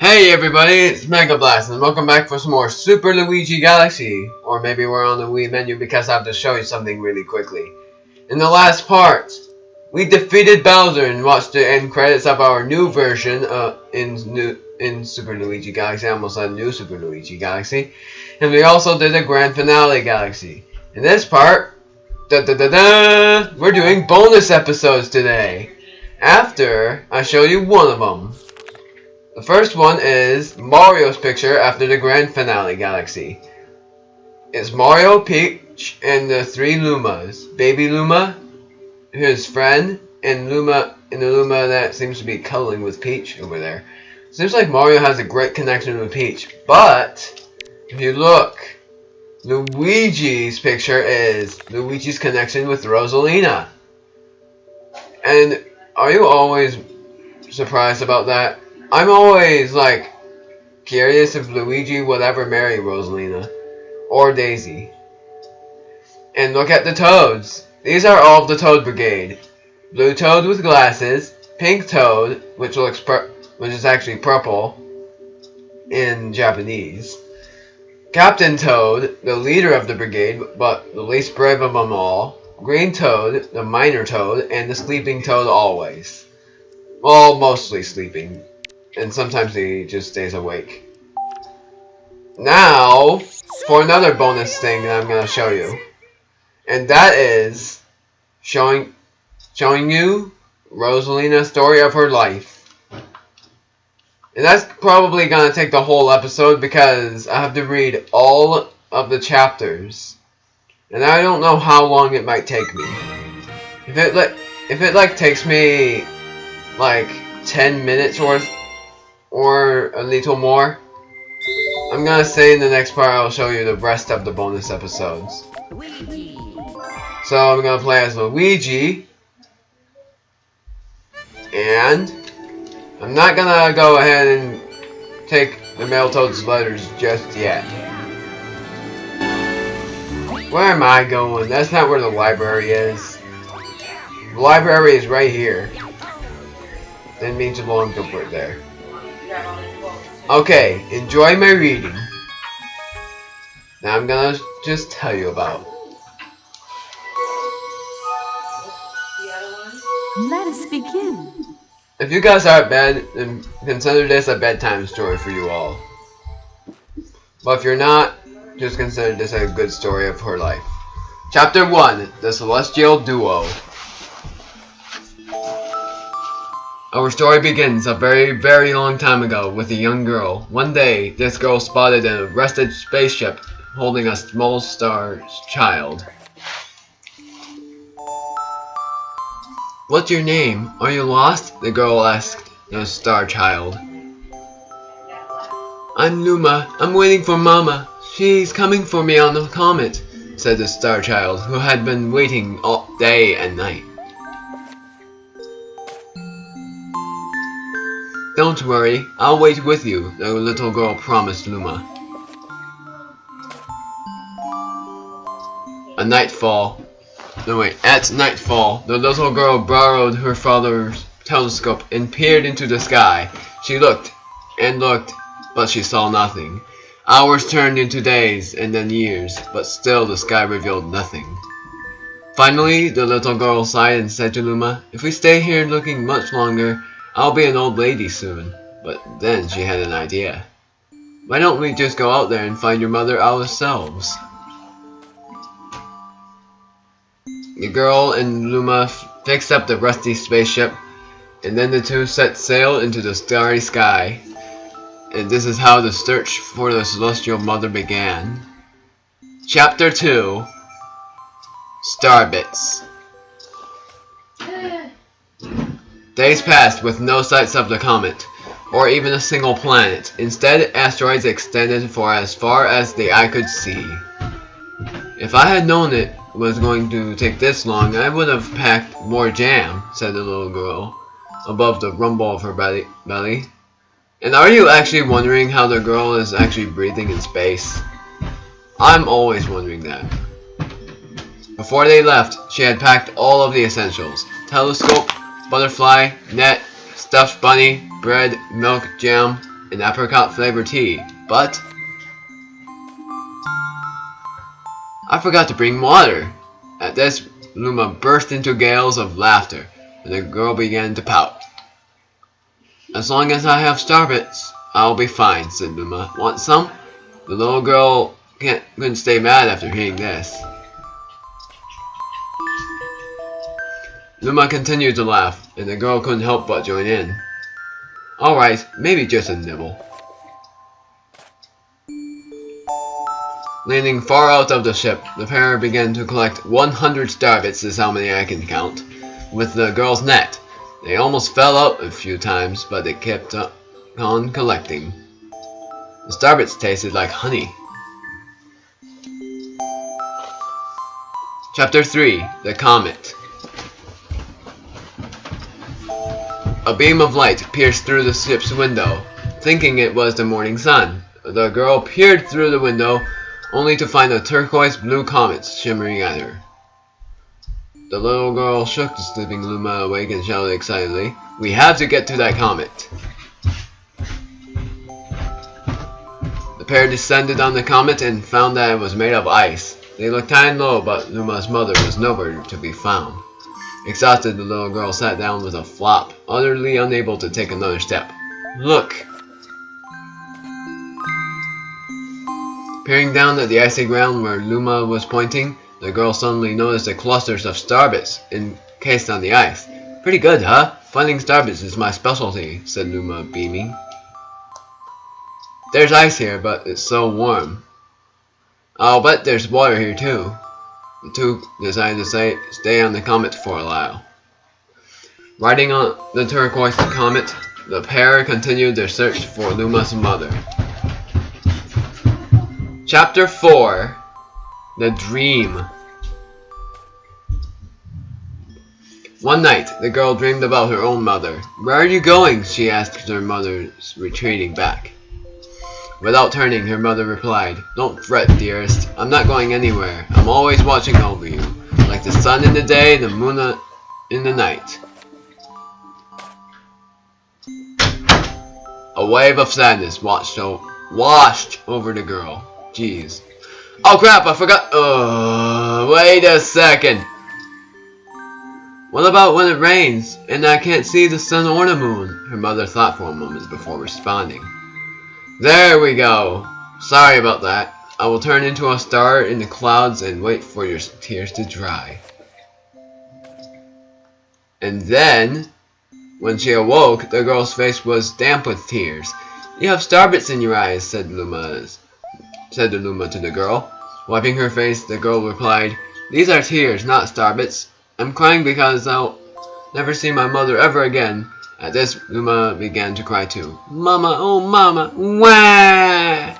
Hey everybody, it's Mega Blast and welcome back for some more Super Luigi Galaxy. Or maybe we're on the Wii menu because I have to show you something really quickly. In the last part, we defeated Bowser and watched the end credits of our new version in Super Luigi Galaxy. I almost said New Super Luigi Galaxy. And we also did a Grand Finale Galaxy. In this part, we're doing bonus episodes today. After I show you one of them. The first one is Mario's picture after the Grand Finale Galaxy. It's Mario, Peach, and the three Lumas. Baby Luma, his friend, and the Luma that seems to be cuddling with Peach over there. Seems like Mario has a great connection with Peach. But, if you look, Luigi's picture is Luigi's connection with Rosalina. And are you always surprised about that? I'm always, curious if Luigi would ever marry Rosalina. Or Daisy. And look at the Toads. These are all of the Toad Brigade. Blue Toad with glasses. Pink Toad, which is actually purple in Japanese. Captain Toad, the leader of the brigade, but the least brave of them all. Green Toad, the minor Toad, and the Sleeping Toad always. Well, mostly sleeping. And sometimes he just stays awake. Now, for another bonus thing that I'm going to show you. And that is showing you Rosalina's story of her life. And that's probably going to take the whole episode because I have to read all of the chapters. And I don't know how long it might take me. If it takes me 10 minutes or a little more, I'm gonna say in the next part I'll show you the rest of the bonus episodes. So I'm gonna play as Luigi, and I'm not gonna go ahead and take the Battletoads letters just yet. Where am I going? That's not where the library is. The library is right here. Didn't mean to long to put there. Okay, enjoy my reading. Now I'm gonna just tell you about. Let us begin. If you guys are at bed, then consider this a bedtime story for you all. But if you're not, just consider this a good story of her life. Chapter 1, The Celestial Duo. Our story begins a very, very long time ago with a young girl. One day, this girl spotted an arrested spaceship holding a small star child. "What's your name? Are you lost?" the girl asked the star child. "I'm Luma. I'm waiting for Mama. She's coming for me on the comet," said the star child, who had been waiting all day and night. "Don't worry, I'll wait with you," the little girl promised Luma. At nightfall, the little girl borrowed her father's telescope and peered into the sky. She looked and looked, but she saw nothing. Hours turned into days and then years, but still the sky revealed nothing. Finally, the little girl sighed and said to Luma, "If we stay here looking much longer, I'll be an old lady soon." But then she had an idea. "Why don't we just go out there and find your mother ourselves?" The girl and Luma fixed up the rusty spaceship, and then the two set sail into the starry sky. And this is how the search for the celestial mother began. Chapter 2, Starbits. Days passed with no sights of the comet, or even a single planet. Instead, asteroids extended for as far as the eye could see. "If I had known it was going to take this long, I would have packed more jam," said the little girl, above the rumble of her belly. And are you actually wondering how the girl is actually breathing in space? I'm always wondering that. Before they left, she had packed all of the essentials: telescope, butterfly, net, stuffed bunny, bread, milk, jam, an apricot flavored tea, but I forgot to bring water. At this, Luma burst into gales of laughter, and the girl began to pout. As long as I have starbits, I'll be fine, said Luma. Want some? The little girl couldn't stay mad after hearing this. Luma continued to laugh, and the girl couldn't help but join in. Alright, maybe just a nibble. Leaning far out of the ship, the pair began to collect 100 starbits, is how many I can count, with the girl's net. They almost fell out a few times, but they kept on collecting. The starbits tasted like honey. Chapter 3. The Comet. A beam of light pierced through the ship's window. Thinking it was the morning sun, the girl peered through the window, only to find a turquoise-blue comet shimmering at her. The little girl shook the sleeping Luma awake and shouted excitedly, "We have to get to that comet!" The pair descended on the comet and found that it was made of ice. They looked high and low, but Luma's mother was nowhere to be found. Exhausted, the little girl sat down with a flop, utterly unable to take another step. Look! Peering down at the icy ground where Luma was pointing, the girl suddenly noticed the clusters of starbits encased on the ice. Pretty good, huh? Finding starbits is my specialty, said Luma, beaming. There's ice here, but it's so warm. I'll bet there's water here too. The two decided to stay on the comet for a while. Riding on the turquoise comet, the pair continued their search for Luma's mother. Chapter 4. The Dream. One night, the girl dreamed about her own mother. Where are you going? She asked her mother, retreating back. Without turning, her mother replied, Don't fret, dearest. I'm not going anywhere. I'm always watching over you, like the sun in the day, the moon in the night. A wave of sadness washed over the girl. Jeez. Oh crap, I forgot. Wait a second. What about when it rains and I can't see the sun or the moon? Her mother thought for a moment before responding. There we go. Sorry about that. I will turn into a star in the clouds and wait for your tears to dry. And then, when she awoke, the girl's face was damp with tears. You have starbits in your eyes, said Luma to the girl. Wiping her face, the girl replied, These are tears, not starbits. I'm crying because I'll never see my mother ever again. At this, Luma began to cry too. Mama, oh mama, wah!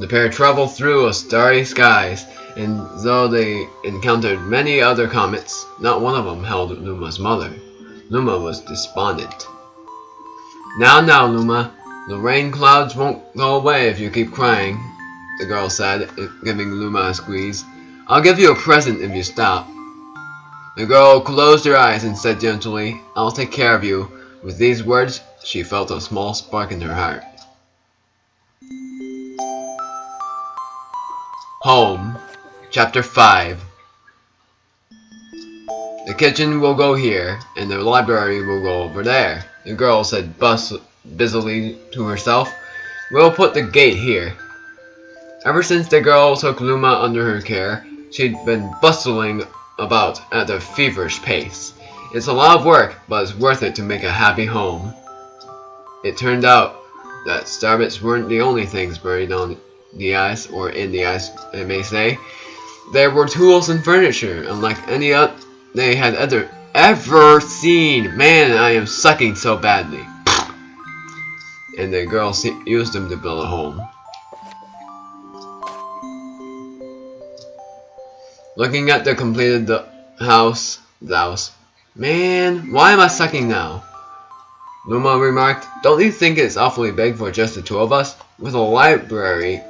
The pair traveled through a starry skies, and though they encountered many other comets, not one of them held Luma's mother. Luma was despondent. Now, Luma, the rain clouds won't go away if you keep crying, the girl said, giving Luma a squeeze. I'll give you a present if you stop. The girl closed her eyes and said gently, I'll take care of you. With these words, she felt a small spark in her heart. Home. Chapter 5. The kitchen will go here, and the library will go over there, the girl said busily to herself. We'll put the gate here. Ever since the girl took Luma under her care, she'd been bustling about at a feverish pace. It's a lot of work, but it's worth it to make a happy home. It turned out that starbits weren't the only things buried on the ice, or in the ice, I may say. There were tools and furniture, unlike any they had ever seen. Man, I am sucking so badly. And the girl used them to build a home. Looking at the completed house, man, why am I sucking now? Luma remarked, don't you think it's awfully big for just the two of us? With a library,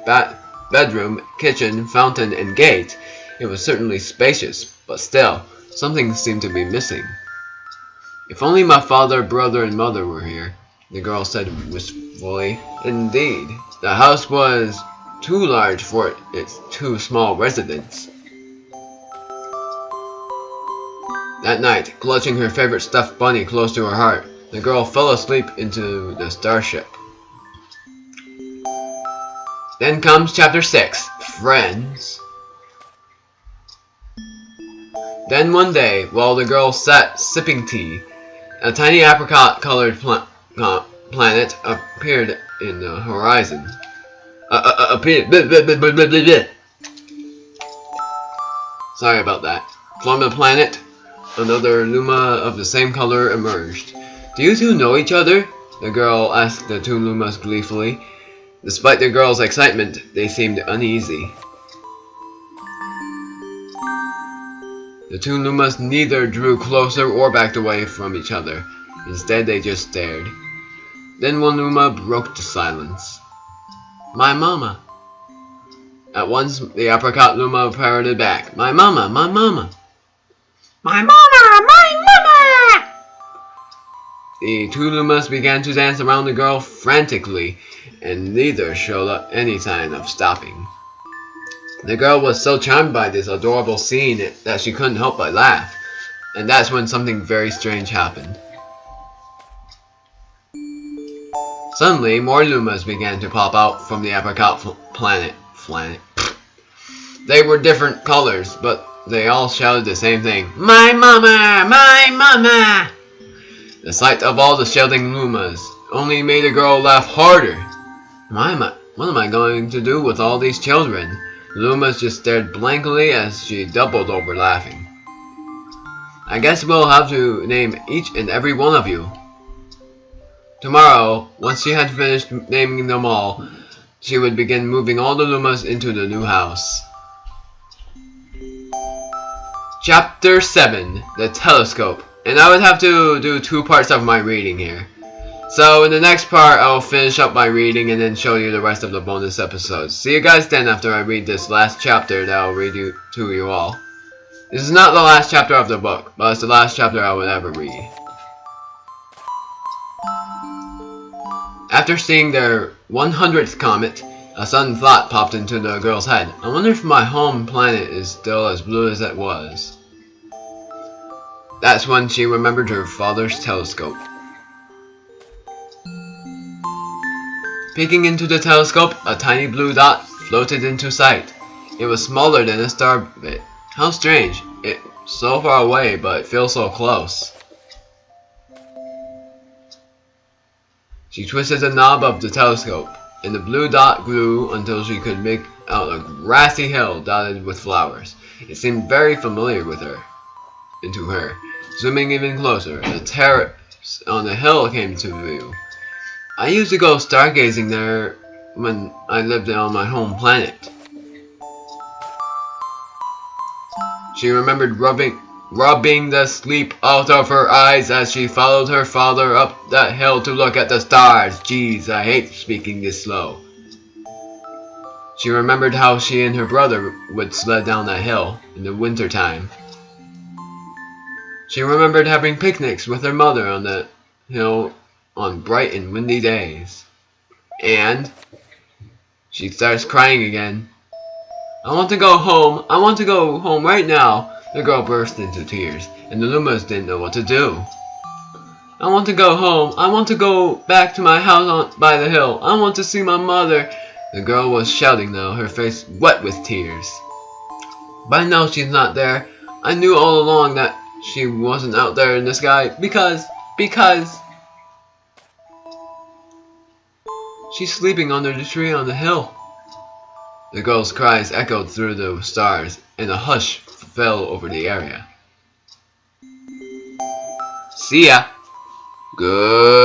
bedroom, kitchen, fountain, and gate, it was certainly spacious, but still, something seemed to be missing. If only my father, brother, and mother were here, the girl said wistfully. Indeed, the house was too large for its two small residents. That night, clutching her favorite stuffed bunny close to her heart, the girl fell asleep into the starship. Then comes Chapter 6, Friends. Then one day, while the girl sat sipping tea, a tiny apricot-colored planet appeared in the horizon. Sorry about that. From the planet, another Luma of the same color emerged. Do you two know each other? The girl asked the two Lumas gleefully. Despite the girl's excitement, they seemed uneasy. The two Lumas neither drew closer or backed away from each other. Instead, they just stared. Then one Luma broke the silence. My mama. At once, the apricot Luma parroted back. My mama, my mama. My mama, my mama! The two Lumas began to dance around the girl frantically, and neither showed up any sign of stopping. The girl was so charmed by this adorable scene that she couldn't help but laugh, and that's when something very strange happened. Suddenly, more Lumas began to pop out from the apricot planet. They were different colors, but they all shouted the same thing. My mama! My mama! The sight of all the shouting Lumas only made the girl laugh harder. What am I going to do with all these children? Lumas just stared blankly as she doubled over laughing. I guess we'll have to name each and every one of you. Tomorrow, once she had finished naming them all, she would begin moving all the Lumas into the new house. Chapter 7, The Telescope. And I would have to do 2 parts of my reading here. So in the next part, I'll finish up my reading and then show you the rest of the bonus episodes. See you guys then after I read this last chapter that I'll read to you all. This is not the last chapter of the book, but it's the last chapter I would ever read. After seeing their 100th comet, a sudden thought popped into the girl's head. I wonder if my home planet is still as blue as it was. That's when she remembered her father's telescope. Peeking into the telescope, a tiny blue dot floated into sight. It was smaller than a star bit. How strange. It's so far away, but it feels so close. She twisted the knob of the telescope, and the blue dot grew until she could make out a grassy hill dotted with flowers. It seemed very familiar to her. Zooming even closer, the terrace on the hill came to view. I used to go stargazing there when I lived on my home planet. She remembered rubbing the sleep out of her eyes as she followed her father up that hill to look at the stars. Jeez, I hate speaking this slow. She remembered how she and her brother would sled down that hill in the winter time. She remembered having picnics with her mother on the hill on bright and windy days. And she starts crying again. I want to go home. I want to go home right now. The girl burst into tears, and the Lumas didn't know what to do. I want to go home. I want to go back to my house by the hill. I want to see my mother. The girl was shouting now, her face wet with tears. But I know she's not there. I knew all along that she wasn't out there in the sky because she's sleeping under the tree on the hill. The girl's cries echoed through the stars, and a hush fell over the area. See ya. Good.